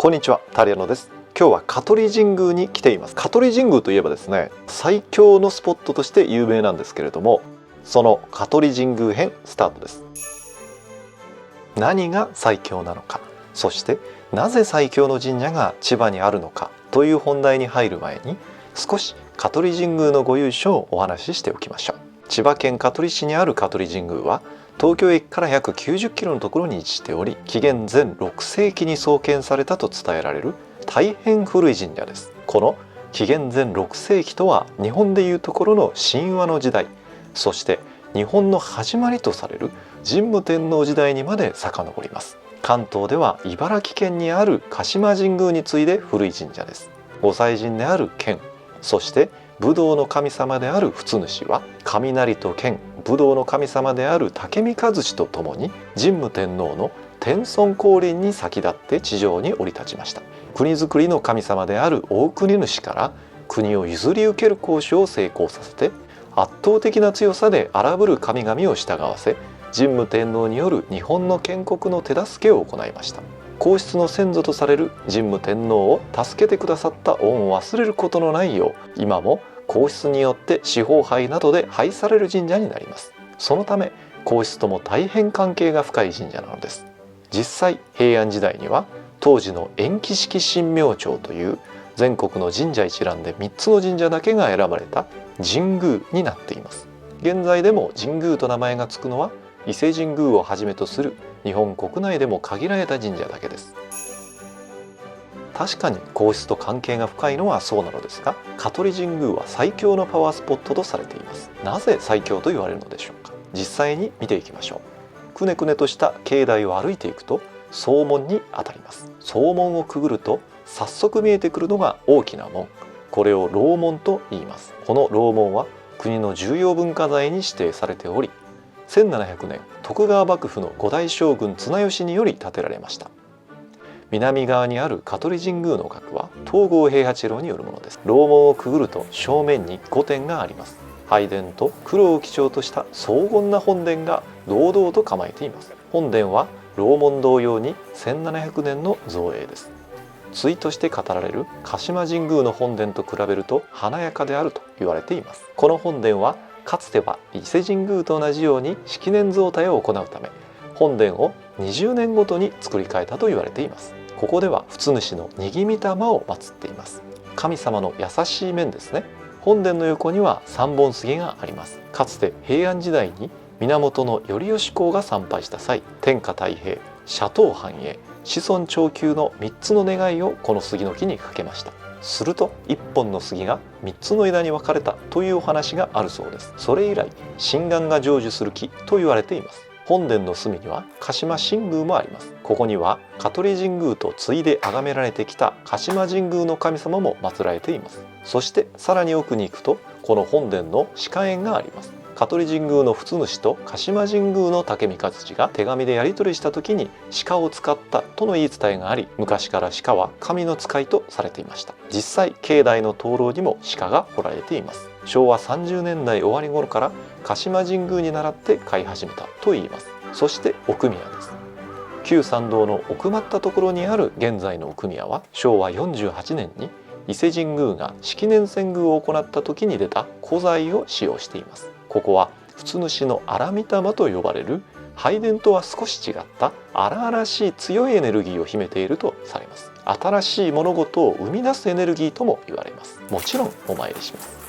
こんにちは、タリヤノです。今日は香取神宮に来ています。香取神宮といえばですね、最強のスポットとして有名なんですけれども、その香取神宮編スタートです。何が最強なのか、そしてなぜ最強の神社が千葉にあるのかという本題に入る前に、少し香取神宮のご由緒をお話ししておきましょう。千葉県香取市にある香取神宮は東京駅から約90キロのところに位置しており、紀元前6世紀に創建されたと伝えられる大変古い神社です。この紀元前6世紀とは日本でいうところの神話の時代、そして日本の始まりとされる神武天皇時代にまで遡ります。関東では茨城県にある鹿島神宮に次いで古い神社です。御祭神である剣、そして武道の神様である仏主は雷と剣、武道の神様である武見和氏とともに神武天皇の天孫降臨に先立って地上に降り立ちました。国づくりの神様である大国主から国を譲り受ける交渉を成功させて、圧倒的な強さで荒ぶる神々を従わせ、神武天皇による日本の建国の手助けを行いました。皇室の先祖とされる神武天皇を助けてくださった恩を忘れることのないよう、今も皇室によって司法拝などで拝される神社になります。そのため皇室とも大変関係が深い神社なのです。実際平安時代には当時の延喜式神明庁という全国の神社一覧で3つの神社だけが選ばれた神宮になっています。現在でも神宮と名前がつくのは伊勢神宮をはじめとする日本国内でも限られた神社だけです。確かに皇室と関係が深いのはそうなのですが、香取神宮は最強のパワースポットとされています。なぜ最強と言われるのでしょうか。実際に見ていきましょう。くねくねとした境内を歩いていくと総門にあたります。総門をくぐると早速見えてくるのが大きな門、これを楼門と言います。この楼門は国の重要文化財に指定されており、1700年徳川幕府の5代将軍綱吉により建てられました。南側にある香取神宮の閣は東郷平八郎によるものです。楼門をくぐると正面に御殿があります。拝殿と黒を基調とした荘厳な本殿が堂々と構えています。本殿は楼門同様に1700年の造営です。対として語られる鹿島神宮の本殿と比べると華やかであると言われています。この本殿はかつては伊勢神宮と同じように式年造替を行うため、本殿を20年ごとに作り変えたと言われています。ここでは仏主の握御霊を祀っています。神様の優しい面ですね。本殿の横には三本杉があります。かつて平安時代に源頼義公が参拝した際、天下太平、社頭繁栄、子孫長久の3つの願いをこの杉の木にかけました。すると1本の杉が3つの枝に分かれたというお話があるそうです。それ以来心願が成就する木と言われています。本殿の隅には鹿島神宮もあります。ここには香取神宮と次いで崇められてきた鹿島神宮の神様も祀られています。そしてさらに奥に行くとこの本殿の鹿苑があります。香取神宮の仏主と鹿島神宮の武見和氏が手紙でやり取りした時に鹿を使ったとの言い伝えがあり、昔から鹿は神の使いとされていました。実際境内の灯籠にも鹿が彫られています。昭和30年代終わり頃から鹿島神宮に倣って飼い始めたといいます。そして奥宮です。旧参道の奥まったところにある現在の奥宮は昭和48年に伊勢神宮が式年遷宮を行った時に出た古材を使用しています。ここは仏主の荒御霊と呼ばれる拝殿とは少し違った荒々しい強いエネルギーを秘めているとされます。新しい物事を生み出すエネルギーとも言われます。もちろんお参りします。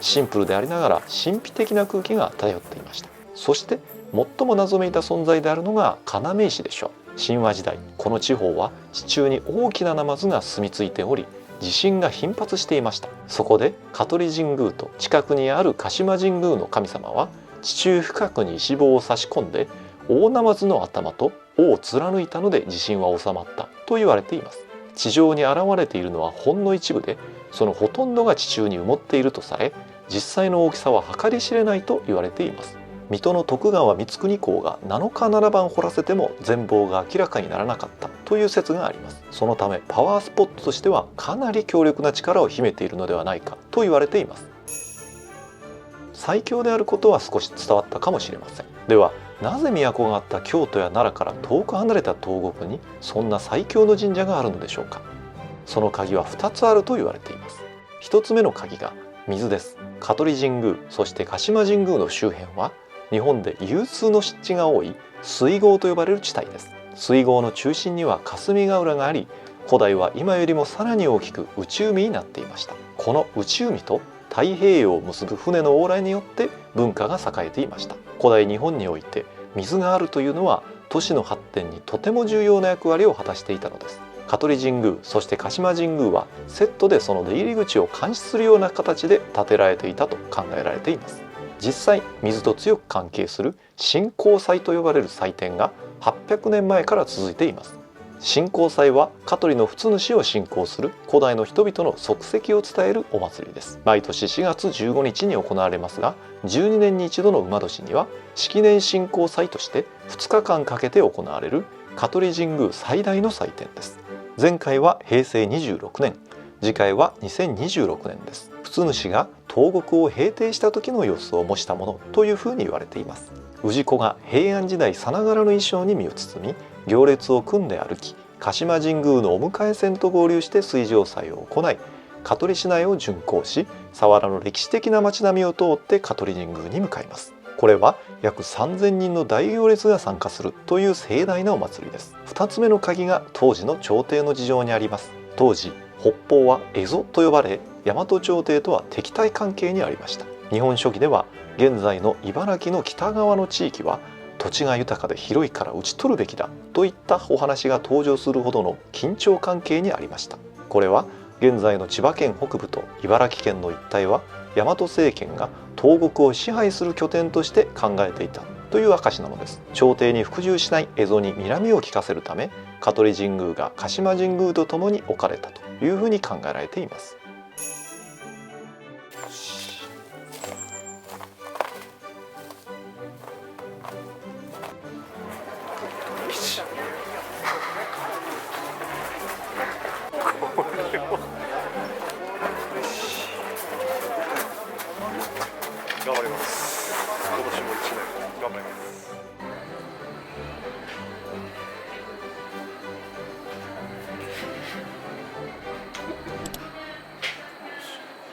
シンプルでありながら神秘的な空気が漂っていました。そして最も謎めいた存在であるのが要石でしょう。神話時代この地方は地中に大きなナマズが住み着いており、地震が頻発していました。そこで香取神宮と近くにある鹿島神宮の神様は地中深くに石棒を差し込んで大ナマズの頭と尾を貫いたので地震は収まったと言われています。地上に現れているのはほんの一部で、そのほとんどが地中に埋もっているとされ、実際の大きさは計り知れないと言われています。水戸の徳川光圀公が7日7晩掘らせても全貌が明らかにならなかったという説があります。そのためパワースポットとしてはかなり強力な力を秘めているのではないかと言われています。最強であることは少し伝わったかもしれません。ではなぜ都があった京都や奈良から遠く離れた東国にそんな最強の神社があるのでしょうか。その鍵は2つあると言われています。1つ目の鍵が水です。香取神宮、そして鹿島神宮の周辺は日本で有数の湿地が多い水郷と呼ばれる地帯です。水郷の中心には霞ヶ浦があり、古代は今よりもさらに大きく内海になっていました。この内海と太平洋を結ぶ船の往来によって文化が栄えていました。古代日本において水があるというのは都市の発展にとても重要な役割を果たしていたのです。香取神宮、そして鹿島神宮はセットでその出入り口を監視するような形で建てられていたと考えられています。実際、水と強く関係する神幸祭と呼ばれる祭典が800年前から続いています。神幸祭は香取の仏主を信仰する古代の人々の足跡を伝えるお祭りです。毎年4月15日に行われますが、12年に一度の馬年には式年神幸祭として2日間かけて行われる香取神宮最大の祭典です。前回は平成26年、次回は2026年です。仏主が東国を平定した時の様子を模したものというふうに言われています。氏子が平安時代さながらの衣装に身を包み、行列を組んで歩き、鹿島神宮のお迎え船と合流して水上祭を行い、香取市内を巡行し、佐原の歴史的な街並みを通って香取神宮に向かいます。これは約3000人の大行列が参加するという盛大なお祭りです。2つ目の鍵が当時の朝廷の事情にあります。当時、北方は蝦夷と呼ばれ、大和朝廷とは敵対関係にありました。日本書紀では現在の茨城の北側の地域は土地が豊かで広いから討ち取るべきだといったお話が登場するほどの緊張関係にありました。これは現在の千葉県北部と茨城県の一帯は大和政権が東国を支配する拠点として考えていたという証なのです。朝廷に服従しない蝦夷に睨みを利かせるため、香取神宮が鹿島神宮とともに置かれたというふうに考えられています。よいしょ。